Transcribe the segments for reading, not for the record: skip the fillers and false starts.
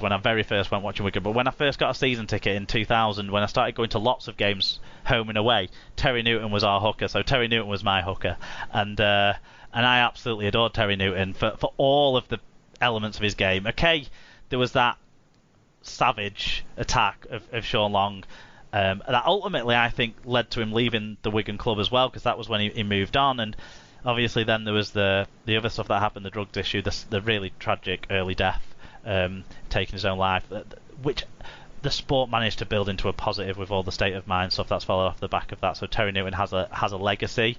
when I very first went watching Wigan, but when I first got a season ticket in 2000, when I started going to lots of games home and away, Terry Newton was our hooker, so Terry Newton was my hooker, and I absolutely adored Terry Newton for all of the elements of his game. Okay, there was that savage attack of Sean Long that ultimately I think led to him leaving the Wigan club as well, because that was when he moved on, and obviously then there was the other stuff that happened, the drugs issue, the really tragic early death, taking his own life, which the sport managed to build into a positive with all the state of mind stuff that's followed off the back of that. So Terry Newton has a legacy,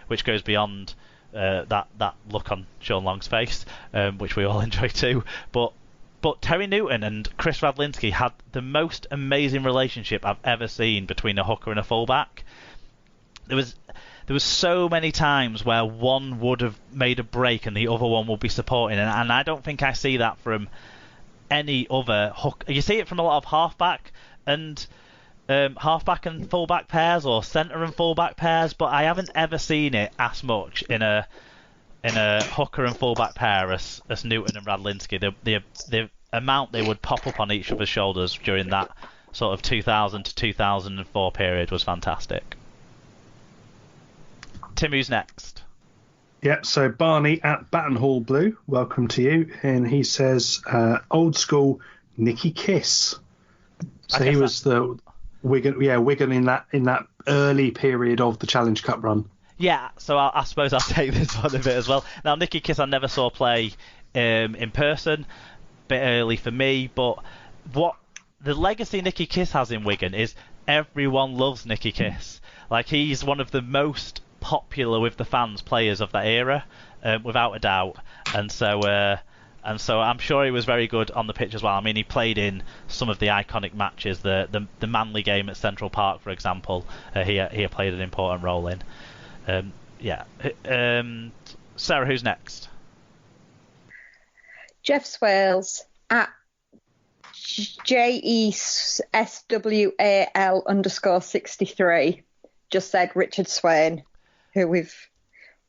which goes beyond that look on Sean Long's face, which we all enjoy too. But Terry Newton and Chris Radlinski had the most amazing relationship I've ever seen between a hooker and a fullback. There was so many times where one would have made a break and the other one would be supporting, and I don't think I see that from any other hook. You see it from a lot of halfback and fullback pairs, or centre and fullback pairs, but I haven't ever seen it as much in a hooker and fullback pair as Newton and Radlinski. The amount they would pop up on each other's shoulders during that sort of 2000 to 2004 period was fantastic. Tim, who's next? Yeah, so Barney at Battenhall Blue, welcome to you. And he says, old school Nicky Kiss. So he was the Wigan in that early period of the Challenge Cup run. Yeah, so I suppose I'll take this one a bit as well. Now, Nicky Kiss I never saw play in person, bit early for me, but what the legacy Nicky Kiss has in Wigan is everyone loves Nicky Kiss. Like, he's one of the most popular with the fans players of that era, without a doubt, and so I'm sure he was very good on the pitch as well. I mean, he played in some of the iconic matches, the Manly game at Central Park, for example. He played an important role in. Sarah, who's next? Jeff Swales at JESWAL_63 just said Richard Swain, who we've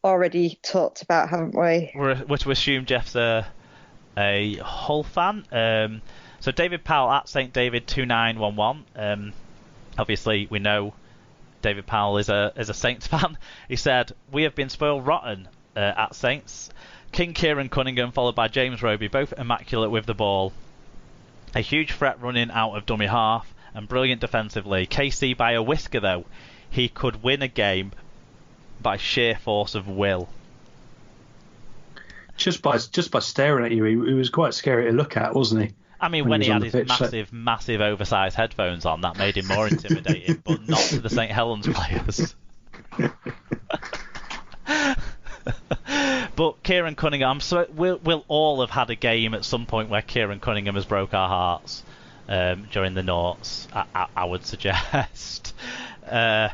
already talked about, haven't we? We're to assume Jeff's a Hull fan. So David Powell at St David 2911. Obviously, we know David Powell is a Saints fan. He said, "We have been spoiled rotten at Saints. King Kieran Cunningham followed by James Roby, both immaculate with the ball. A huge threat running out of dummy half and brilliant defensively. KC by a whisker though. He could win a game by sheer force of will." Just by staring at you, he was quite scary to look at, wasn't he? I mean, when he had his massive oversized headphones on, that made him more intimidating, but not to the St Helens players. But Kieran Cunningham, we'll all have had a game at some point where Kieran Cunningham has broke our hearts during the noughts, I would suggest. Other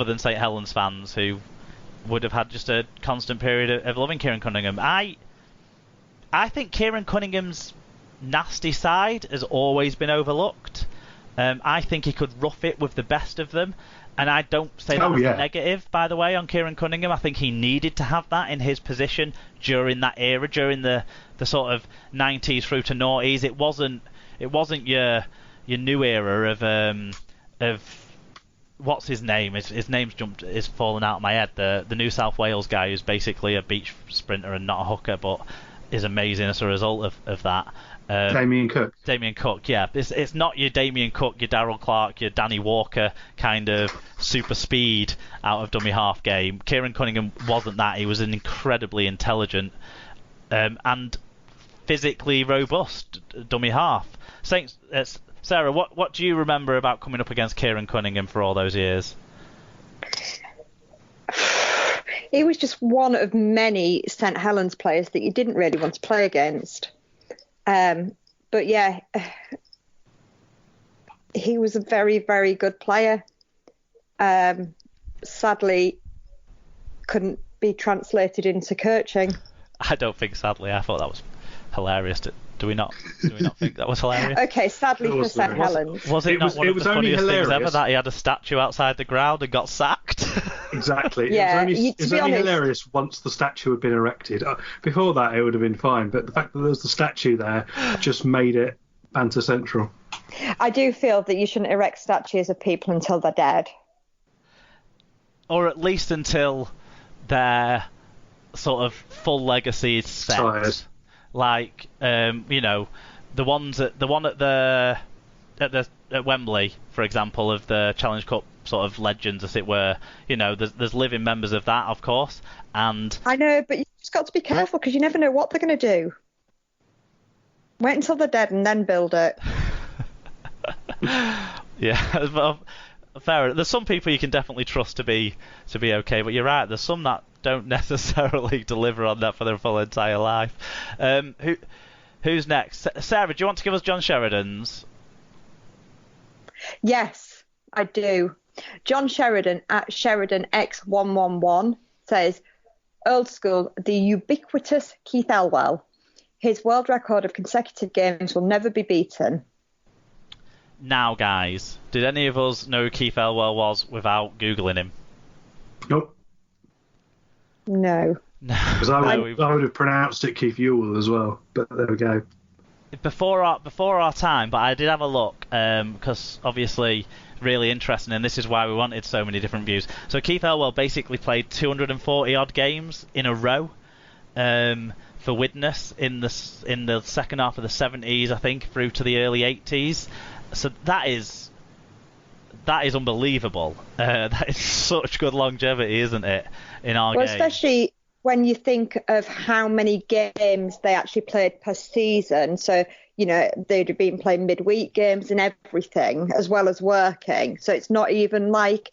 than St Helens fans who would have had just a constant period of loving Kieran Cunningham. I think Kieran Cunningham's nasty side has always been overlooked. I think he could rough it with the best of them, and I don't say that as a negative, by the way, on Kieran Cunningham. I think he needed to have that in his position during that era, during the sort of 90s through to noughties. It wasn't your new era of what's his name? His name's is falling out of my head. The New South Wales guy who's basically a beach sprinter and not a hooker, but is amazing as a result of that. Damien Cook. Damien Cook, yeah. It's not your Damien Cook, your Darryl Clark, your Danny Walker kind of super speed out of dummy half game. Kieran Cunningham wasn't that. He was an incredibly intelligent and physically robust dummy half. Sarah, what do you remember about coming up against Kieran Cunningham for all those years? He was just one of many St Helens players that you didn't really want to play against. But yeah, he was a very, very good player. Sadly, couldn't be translated into coaching. I don't think sadly. I thought that was hilarious. Do we not think that was hilarious? Okay, sadly for St Helens. Was it not one of the funniest things ever that he had a statue outside the ground and got sacked? Exactly. Yeah, it was to be only honest, hilarious once the statue had been erected. Before that, it would have been fine, but the fact that there was the statue there just made it banter central. I do feel that you shouldn't erect statues of people until they're dead. Or at least until their sort of full legacy is set. Tired. Like, you know, the one at Wembley, for example, of the Challenge Cup sort of legends, as it were. You know, there's living members of that, of course, and I know, but you've just got to be careful because you never know what they're going to do. Wait until they're dead and then build it. Yeah, fair. There's some people you can definitely trust to be okay, but you're right. There's some that don't necessarily deliver on that for their full entire life. Who's next? Sarah, do you want to give us John Sheridan's? Yes, I do. John Sheridan at Sheridan X111 says, old school, the ubiquitous Keith Elwell. His world record of consecutive games will never be beaten. Now, guys, did any of us know who Keith Elwell was without Googling him? Nope. No. Because I would have pronounced it Keith Ewell as well, but there we go. Before our time, but I did have a look, because obviously really interesting, and this is why we wanted so many different views. So Keith Elwell basically played 240 odd games in a row for Widnes in the second half of the 70s, I think, through to the early 80s. So that is unbelievable. That is such good longevity, isn't it, in our game? Especially when you think of how many games they actually played per season. So, you know, they'd have been playing midweek games and everything, as well as working. So it's not even like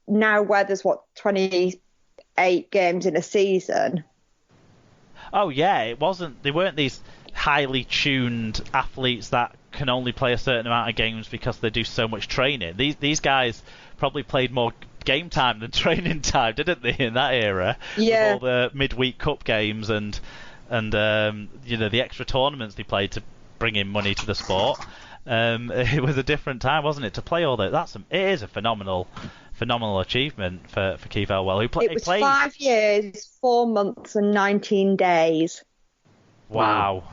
now where there's, 28 games in a season. Oh, yeah, they weren't these highly tuned athletes that can only play a certain amount of games because they do so much training. These guys probably played more game time than training time, didn't they, in that era? Yeah. With all the midweek cup games and you know, the extra tournaments they played to bring in money to the sport. It was a different time, wasn't it, to play all that? It is a phenomenal achievement for Keith Elwell. It was 5 years, 4 months and 19 days. Wow.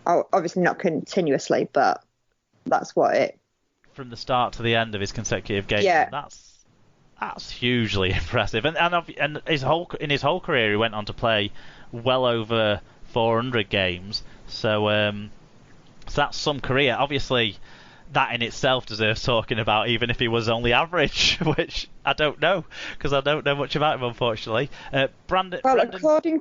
Oh, obviously not continuously, but that's what it... From the start to the end of his consecutive games. Yeah. That's hugely impressive. And his whole career, he went on to play well over 400 games. So that's some career. Obviously, that in itself deserves talking about, even if he was only average, which I don't know, because I don't know much about him, unfortunately. Brandon. According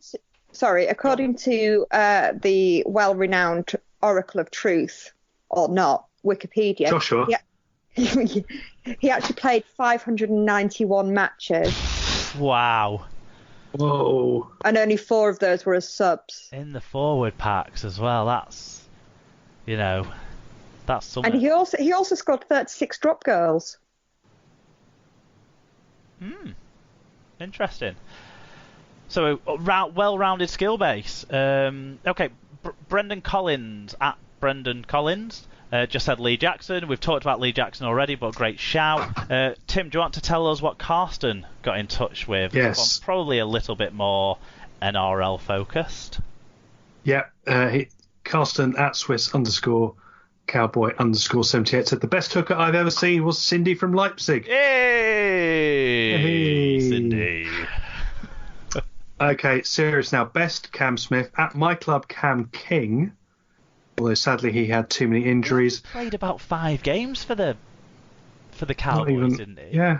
to the well-renowned Oracle of Truth, or not, Wikipedia. Joshua. He actually played 591 matches. Wow. Whoa. And only 4 of those were as subs. In the forward packs as well. That's, you know, that's something. And he also scored 36 drop goals. Interesting. So well-rounded skill base. Okay, Brendan Collins at Brendan Collins. Just said Lee Jackson. We've talked about Lee Jackson already, but great shout. Tim, do you want to tell us what Karsten got in touch with? Yes. Probably a little bit more NRL focused. Yeah. Karsten at Swiss_Cowboy_78 said the best hooker I've ever seen was Cindy from Leipzig. Hey, Cindy. Okay, serious now. Best Cam Smith at my club Cam King. Although sadly he had too many injuries. He played about 5 games for the Cowboys, didn't he? Yeah.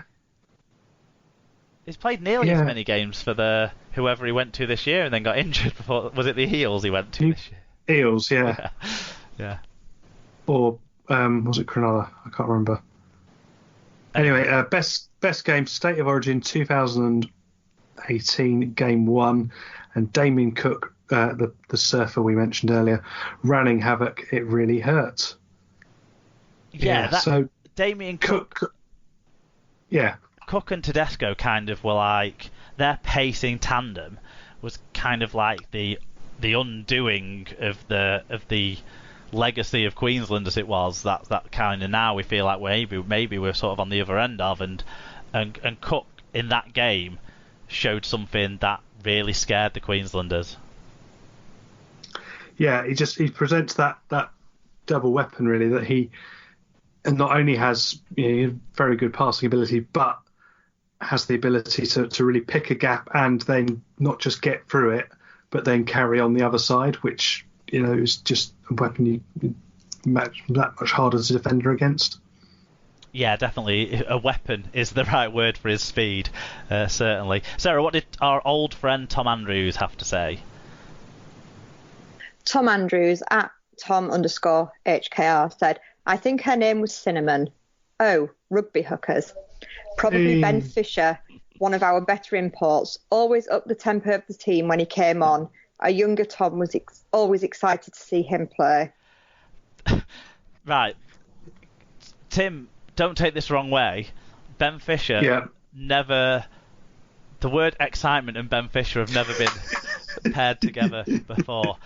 He's played nearly as many games for whoever he went to this year and then got injured before. Was it the Eels he went to this year? Eels, yeah. Yeah. Or was it Cronulla? I can't remember. Anyway, best game, State of Origin 2018, Game 1, and Damien Cook, the surfer we mentioned earlier, running havoc. It really hurt. Yeah, so Damien Cook. Yeah. Cook and Tedesco kind of were like, their pacing tandem was kind of like the undoing of the legacy of Queensland as it was. That kind of now we feel like maybe we're sort of on the other end of, and and Cook in that game showed something that really scared the Queenslanders. Yeah, he presents that double weapon really, that he not only has very good passing ability, but has the ability to really pick a gap and then not just get through it, but then carry on the other side, which is just a weapon you match that much harder to defend against. Yeah, definitely. A weapon is the right word for his speed, certainly. Sarah, what did our old friend Tom Andrews have to say? Tom Andrews at Tom_HKR said, I think her name was Cinnamon. Oh, rugby hookers. Probably Ben Fisher, one of our better imports, always up the tempo of the team when he came on. Our younger Tom was always excited to see him play. Right. Tim, don't take this the wrong way. Ben Fisher never... The word excitement and Ben Fisher have never been paired together before.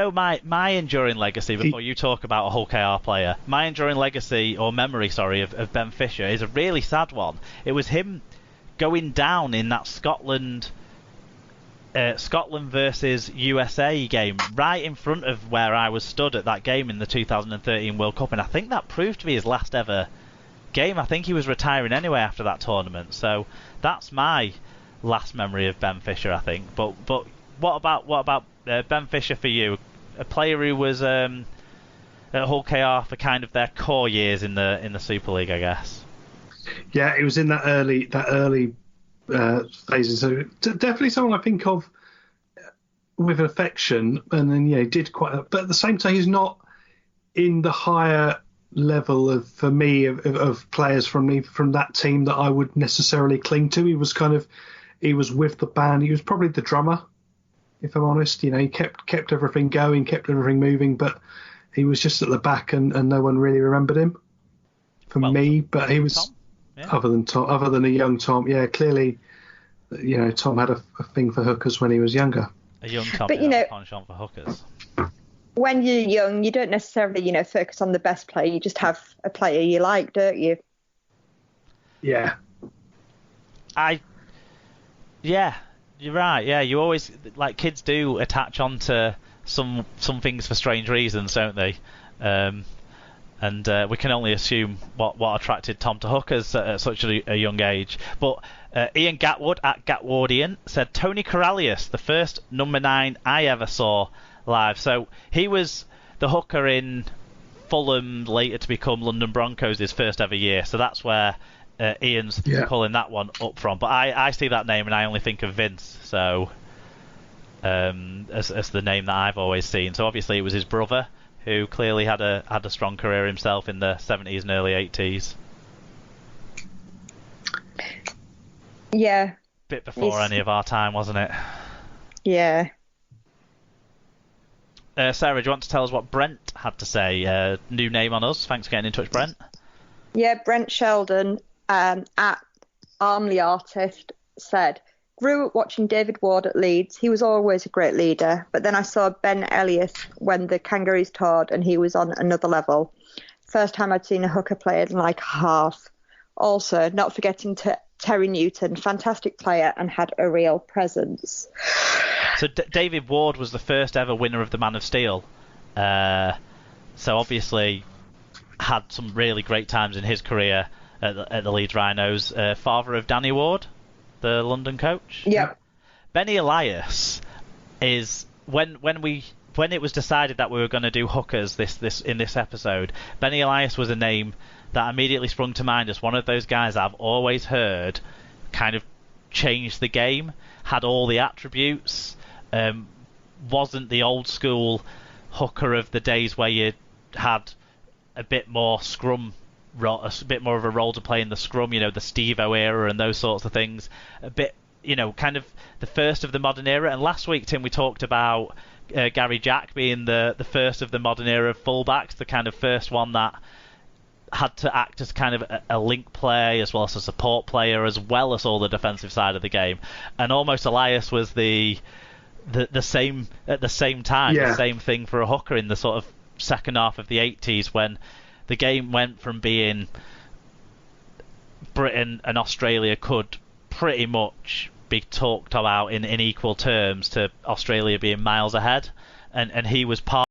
My enduring legacy, before you talk about a Hull KR player, my enduring legacy, or memory, sorry, of Ben Fisher is a really sad one. It was him going down in that Scotland versus USA game, right in front of where I was stood at that game in the 2013 World Cup, and I think that proved to be his last ever game. I think he was retiring anyway after that tournament, so that's my last memory of Ben Fisher, I think. But what about Ben Fisher for you? A player who was at Hull KR for kind of their core years in the Super League, I guess. Yeah, it was in that early phases. So definitely someone I think of with affection, and then he did quite. But at the same time, he's not in the higher level of, for me, of players from that team that I would necessarily cling to. He was with the band. He was probably the drummer, if I'm honest. He kept everything going, kept everything moving, but he was just at the back, and no one really remembered him me. But he was other than a young Tom. Yeah, clearly, Tom had a thing for hookers when he was younger. A young Tom, but penchant for hookers. When you're young, you don't necessarily, focus on the best player. You just have a player you like, don't you? Yeah. Yeah, you're right. Yeah, you always, like, kids do attach onto some things for strange reasons, don't they? And we can only assume what attracted Tom to hookers at such a young age. But Ian Gatwood at Gatwardian said Tony Corralius, the first number 9 I ever saw live. So he was the hooker in Fulham, later to become London Broncos, his first ever year. So that's where Ian's pulling that one up from. But I see that name and I only think of Vince. So as the name that I've always seen. So obviously it was his brother who clearly had a strong career himself in the 70s and early 80s. Yeah. Bit before any of our time, wasn't it? Yeah. Sarah, do you want to tell us what Brent had to say? New name on us. Thanks for getting in touch, Brent. Yeah, Brent Sheldon at Armley Artist said, grew up watching David Ward at Leeds. He was always a great leader, but then I saw Ben Elliott when the Kangaroos toured and he was on another level. First time I'd seen a hooker play in like half. Also, not forgetting Terry Newton, fantastic player and had a real presence. So David Ward was the first ever winner of the Man of Steel. So obviously had some really great times in his career at the Leeds Rhinos. Father of Danny Ward, the London coach. Yep. Benny Elias is when it was decided that we were going to do hookers in this episode. Benny Elias was a name that immediately sprung to mind as one of those guys I've always heard kind of changed the game, had all the attributes, wasn't the old school hooker of the days where you had a bit more scrum, a bit more of a role to play in the scrum, the Steve-O era and those sorts of things. A bit, kind of the first of the modern era. And last week, Tim, we talked about Gary Jack being the first of the modern era of fullbacks, the kind of first one that had to act as kind of a link play as well as a support player as well as all the defensive side of the game. And almost Elias was the same at the same time, the same thing for a hooker in the sort of second half of the 80s when the game went from being Britain and Australia could pretty much be talked about in equal terms to Australia being miles ahead, and he was part